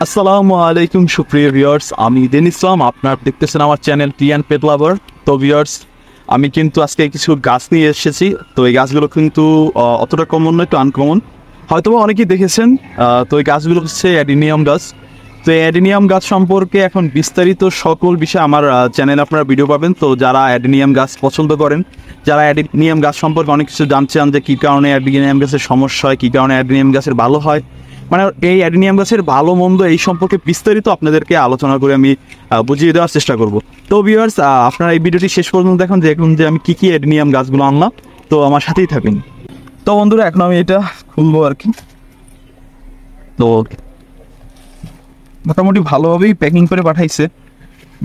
আসসালামু আলাইকুম সুপ্রিয় ভিউয়ার্স, আমি দেন ইসলাম। আপনারা দেখতেছেন আমার চ্যানেল টি অ্যান্ড পেট লাভার। তো ভিউয়ার্স, আমি কিন্তু আজকে কিছু গাছ নিয়ে এসেছি। তো এই গাছগুলো কিন্তু অতটা কমন নয়, একটু আনকমন, হয়তো অনেকেই দেখেছেন। তো এই গাছগুলো হচ্ছে অ্যাডিনিয়াম গাছ। তো এই অ্যাডিনিয়াম গাছ সম্পর্কে এখন বিস্তারিত সকল বিষয়ে আমার চ্যানেলে আপনারা ভিডিও পাবেন। তো যারা অ্যাডিনিয়াম গাছ পছন্দ করেন, যারা অ্যাডিনিয়াম গাছ সম্পর্কে অনেক কিছু জানতে চান যে কী কারণে অ্যাডিনিয়াম গাছের সমস্যা হয়, কী কারণে অ্যাডিনিয়াম গাছের ভালো হয়, মানে এই অ্যাডিনিয়াম গাছের ভালো মন্দ এই সম্পর্কে বিস্তারিত আপনাদেরকে আলোচনা করে আমি বুঝিয়ে দেওয়ার চেষ্টা করব। তো ভিউয়ার্স, আপনারা এই ভিডিওটি শেষ পর্যন্ত দেখুন যে আমি কী কী অ্যাডিনিয়াম গাছগুলো আনলাম। তো আমার সাথেই থাকেন। তো বন্ধুরা, এখন আমি এটা খুলবো আর কি। তো মোটামুটি ভালোভাবেই প্যাকিং করে পাঠাইছে,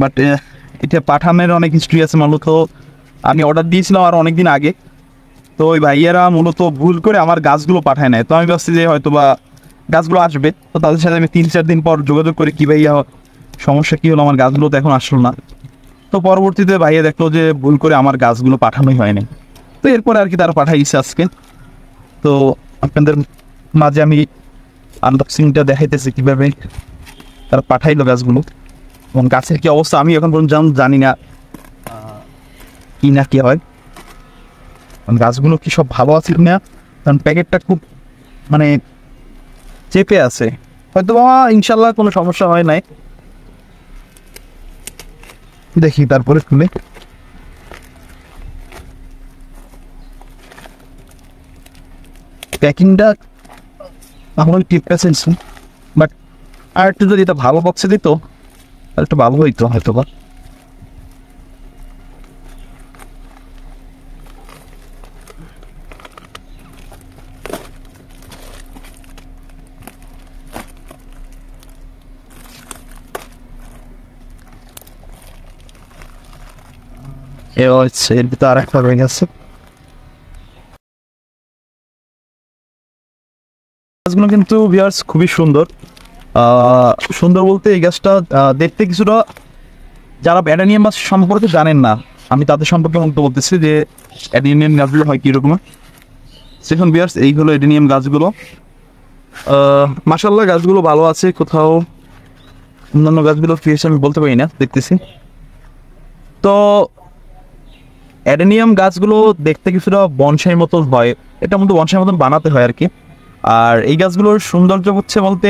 বাট এটা পাঠানোর অনেক হিস্ট্রি আছে। মূলত আমি অর্ডার দিয়েছিলাম আর অনেক দিন আগে। তো ওই ভাইয়েরা মূলত ভুল করে আমার গাছগুলো পাঠায় নেয়। তো আমি ভাবছি যে হয়তো বা গাছগুলো আসবে। তো তাদের সাথে আমি 3-4 দিন পর যোগাযোগ করি, কী ভাইয়া সমস্যা কী হলো, আমার গাছগুলো তো এখন আসলো না। তো পরবর্তীতে ভাইয়া দেখলো যে ভুল করে আমার গাছগুলো পাঠানোই হয়নি। তো এরপরে আর কি তারা পাঠাইছে আজকে। তো আপনাদের মাঝে আমি আনবক্সিংটা দেখাইতেছি কীভাবে তারা পাঠাইলো গাছগুলো, এবং গাছের কী অবস্থা আমি এখন পর্যন্ত জানি না কী না কী হয়। গাছগুলো কি সব ভালো আছে না, কারণ প্যাকেটটা খুব মানে চেপে আছে। হয়তো বাবা ইনশাল্লাহ কোনো সমস্যা হয় নাই। দেখি তারপরে খুলে। প্যাকিংটা এখন টিপটা চেয়েছি, বাট আর একটু যদি এটা ভালো বক্সে দিত তাহলে একটু ভালো হইতো হয়তো বা। এর ভিতরে আর একটা রয়ে গেছে। গাছগুলো কিন্তু ভিউয়ার্স খুবই সুন্দর। সুন্দর বলতে এই গাছটা দেখতে কিছুটা, যারা অ্যাডেনিয়াম গাছ সম্পর্কে জানেন না আমি তাদের সম্পর্কে বলতেছি যে অ্যাডেনিয়াম গাছগুলো হয় কীরকম। সেখন ভিউয়ার্স, এই হলো অ্যাডেনিয়াম গাছগুলো। মাশাআল্লাহ গাছগুলো ভালো আছে। কোথাও অন্যান্য গাছগুলো ফিরেছে আমি বলতে পারি না, দেখতেছি। তো অ্যাডেনিয়াম গাছগুলো দেখতে কিছুটা বনসাইয়ের মতন হয়, এটা মতো বনসাইয়ের মতন বানাতে হয় আর কি। আর এই গাছগুলোর সৌন্দর্য হচ্ছে বলতে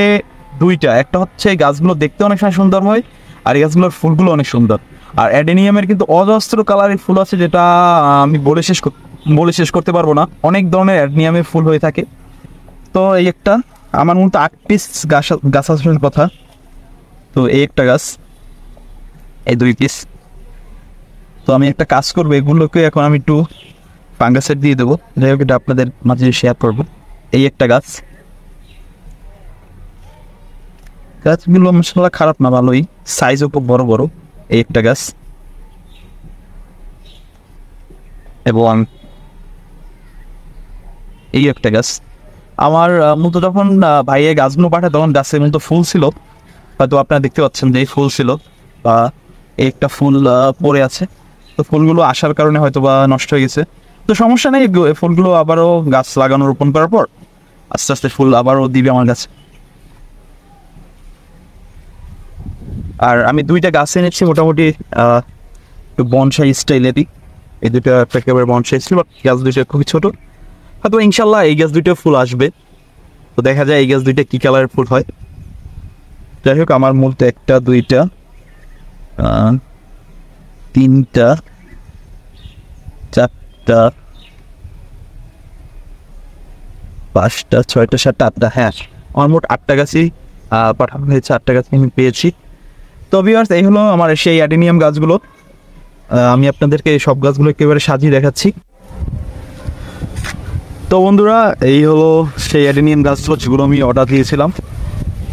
দুইটা, একটা হচ্ছে এই গাছগুলো দেখতে অনেক সময় সুন্দর হয়, আর এই গাছগুলোর ফুলগুলো অনেক সুন্দর। আর অ্যাডেনিয়ামের কিন্তু অজস্র কালারের ফুল আছে, যেটা আমি বলে শেষ করতে পারবো না। অনেক ধরনের অ্যাডেনিয়ামের ফুল হয়ে থাকে। তো এই একটা, আমার মতো 8 পিস গাছ আসার কথা। তো এই একটা গাছ, এই 2 পিস। তো আমি একটা কাজ করবো, এগুলোকে এখন আমি একটু ফাঙ্গাসাইড দিয়ে দেবো। যাই হোক, এটা আপনাদের মাঝে শেয়ার করবো। এই একটা গাছ, গাছগুলো মাশাআল্লাহ খারাপ না, ভালোই, সাইজও খুব বড় বড়। এই একটা গাছ, এবং এই একটা গাছ। আমার মূলত যখন ভাইয়ের গাছগুলো পাঠায় তখন গাছের মতো ফুল ছিল, হয়তো আপনারা দেখতে পাচ্ছেন যে এই ফুল ছিল, বা এই একটা ফুল পড়ে আছে। তো ফুলগুলো আসার কারণে হয়তো বা নষ্ট হয়ে গেছে। তো সমস্যা নেই, ফুলগুলো আবারও গাছ লাগানো রোপণ করার পর আস্তে আস্তে ফুল আবারও দিবে আমার গাছে। আর আমি 2টা গাছ এনেছি, মোটামুটি একটু বনসাই স্টাইলেরই। এই 2টা একেবারে বনসাই ছিল, গাছ 2টা খুবই ছোট। হয়তো ইনশাল্লাহ এই গাছ 2টা ফুল আসবে। তো দেখা যায় এই গাছ 2টা কী কালারের ফুল হয়। যাই হোক, আমার মূলত 1টা 2টা 3টা 4টা 5টা 6টা 7টা 8টা, হ্যাঁ আমার মোট 8টা গাছই পাঠানো হয়েছে। 8টা গাছই আমি পেয়েছি। তো ভিউয়ার্স, এই হলো আমার সেই অ্যাডেনিয়াম গাছগুলো। আমি আপনাদেরকে এই সব গাছগুলো একেবারে সাজিয়ে দেখাচ্ছি। তো বন্ধুরা, এই হলো সেই অ্যাডেনিয়াম গাছগুলো যেগুলো আমি অর্ডার দিয়েছিলাম।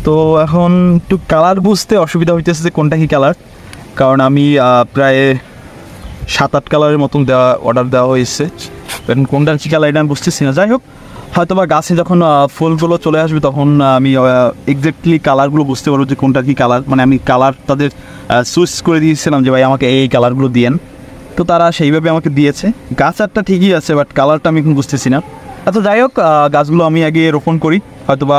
তো এখন একটু কালার বুঝতে অসুবিধা হইতেছে যে কোনটা কী কালার, কারণ আমি প্রায় 7-8 কালারের মতন অর্ডার দেওয়া হয়েছে। এখন কোনটা কী কালার এটা আমি বুঝতেছি না। যাই হোক, হয়তো বা গাছে যখন ফুলগুলো চলে আসবে তখন আমি এক্স্যাক্টলি কালারগুলো বুঝতে পারবো যে কোনটা কী কালার। মানে আমি কালার তাদের চুজ করে দিয়েছিলাম যে ভাই আমাকে এই কালারগুলো দিয়েন। তো তারা সেইভাবে আমাকে দিয়েছে। গাছ একটা ঠিকই আছে, বাট কালারটা আমি এখন বুঝতেছি না। আচ্ছা যাই হোক, গাছগুলো আমি আগে রোপণ করি, হয়তোবা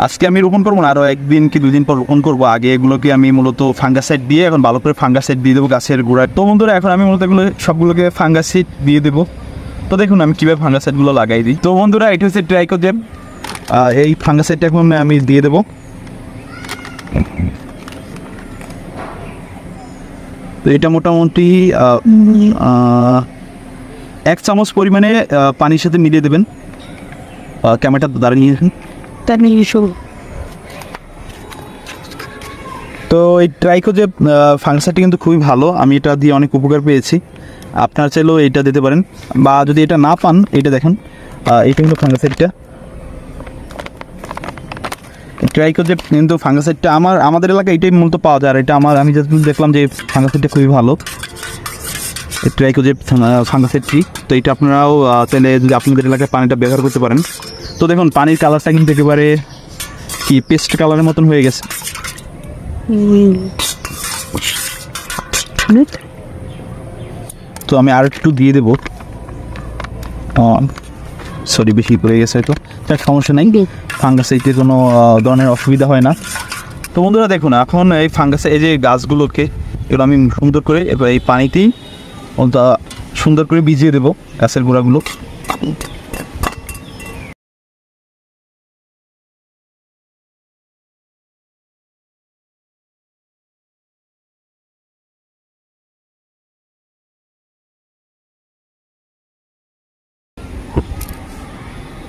আজকে আমি রোপণ করবো না, আরও একদিন কি 2 দিন পর রোপণ করবো। আগে এগুলোকে আমি মূলত ফাঙ্গাসাইড দিয়ে এখন ভালো করে ফাঙ্গাসাইড দিয়ে দেবো গাছের গোড়ায়। তো বন্ধুরা এখন আমি মূলত এগুলো সবগুলোকে ফাঙ্গাসাইড দিয়ে দেবো। তো দেখুন আমি কীভাবে ফাঙ্গাসাইডগুলো লাগাই দিই। তো বন্ধুরা এটা হচ্ছে ট্রাইকোজেব, এই ফাঙ্গাসাইডটা এখন আমি দিয়ে দেবো। তো এটা মোটামুটি 1 চামচ পরিমাণে পানির সাথে মিলিয়ে দেবেন। ক্যামেরাটা দাঁড়িয়ে নিয়েছেন। তো এই ট্রাইকোজেব ফাঙ্গাসাইডটা কিন্তু খুবই ভালো, আমি এটা দিয়ে অনেক উপকার পেয়েছি। আপনারা চাইলেও এটা দিতে পারেন, বা যদি এটা না পান এটা দেখেন, এটা কিন্তু ফাঙ্গাসাইডটা। ট্রাইকোজেব কিন্তু ফাঙ্গাসাইডটা আমাদের এলাকায় এটাই মূলত পাওয়া যায়। আর এটা আমি যতদূর দেখলাম যে ফাঙ্গাসাইডটা খুবই ভালো, ট্রাইকোজেব ফাঙ্গাসাইডটি। তো এটা আপনারাও চাইলে যদি আপনাদের এলাকায় পানিটা ব্যবহার করতে পারেন। তো দেখুন পানির কালারটা কিন্তু একেবারে কি পেস্ট কালারের মতন হয়ে গেছে। তো আমি আর একটু দিয়ে দেবো, সরি বেশি পড়ে গেছে হয়তো, তার সমস্যা নেই, ফাঙ্গাসাইডে কোনো ধরনের অসুবিধা হয় না। তো বন্ধুরা দেখুন এখন এই ফাঙ্গাসাইড, এই যে গাছগুলোকে এগুলো আমি সুন্দর করে এবার এই পানিতেই সুন্দর করে ভিজিয়ে দেবো গাছের গোড়াগুলো।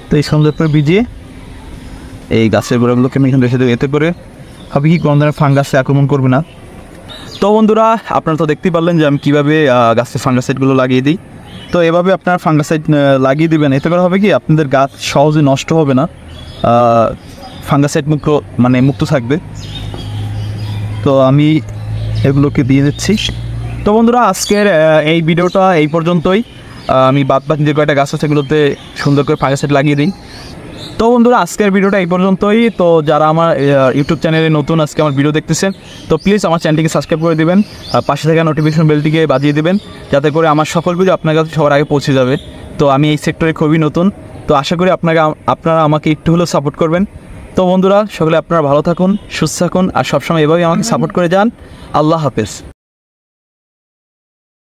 তো এই সুন্দর করে ভিজিয়ে এই গাছের গোড়াগুলোকে আমি এখানে রেখে দেবো। এতে করে হবে কি কোনো ধরনের ফাঙ্গাসে আক্রমণ করবে না। তো বন্ধুরা আপনারা তো দেখতেই পারলেন যে আমি কীভাবে গাছের ফাঙ্গাসাইডগুলো লাগিয়ে দিই। তো এভাবে আপনার ফাঙ্গাসাইড লাগিয়ে দিবেন, এতে করে হবে কি আপনাদের গাছ সহজে নষ্ট হবে না, ফাঙ্গাসাইড মুক্ত থাকবে। তো আমি এগুলোকে দিয়ে দিচ্ছি। তো বন্ধুরা আজকের এই ভিডিওটা এই পর্যন্তই। আমি বাকি যে কয়েকটা গাছ আছে সেগুলোতে সুন্দর করে ফাঙ্গাসাইড লাগিয়ে দিই। তো বন্ধুরা আজকের ভিডিওটা এই পর্যন্তই। তো যারা আমার ইউটিউব চ্যানেলে নতুন আজকে আমার ভিডিও দেখতেছেন, তো প্লিজ আমার চ্যানেলটিকে সাবস্ক্রাইব করে দেবেন, পাশে থাকা নোটিফিকেশন বেলটিকে বাজিয়ে দেবেন, যাতে করে আমার সকল ভিডিও আপনার কাছে সবার আগে পৌঁছে যাবে। তো আমি এই সেক্টরে খুবই নতুন, তো আশা করি আপনারা আমাকে একটু হলেও সাপোর্ট করবেন। তো বন্ধুরা সকলে আপনারা ভালো থাকুন, সুস্থ থাকুন, আর সবসময় এভাবেই আমাকে সাপোর্ট করে যান। আল্লাহ হাফেজ।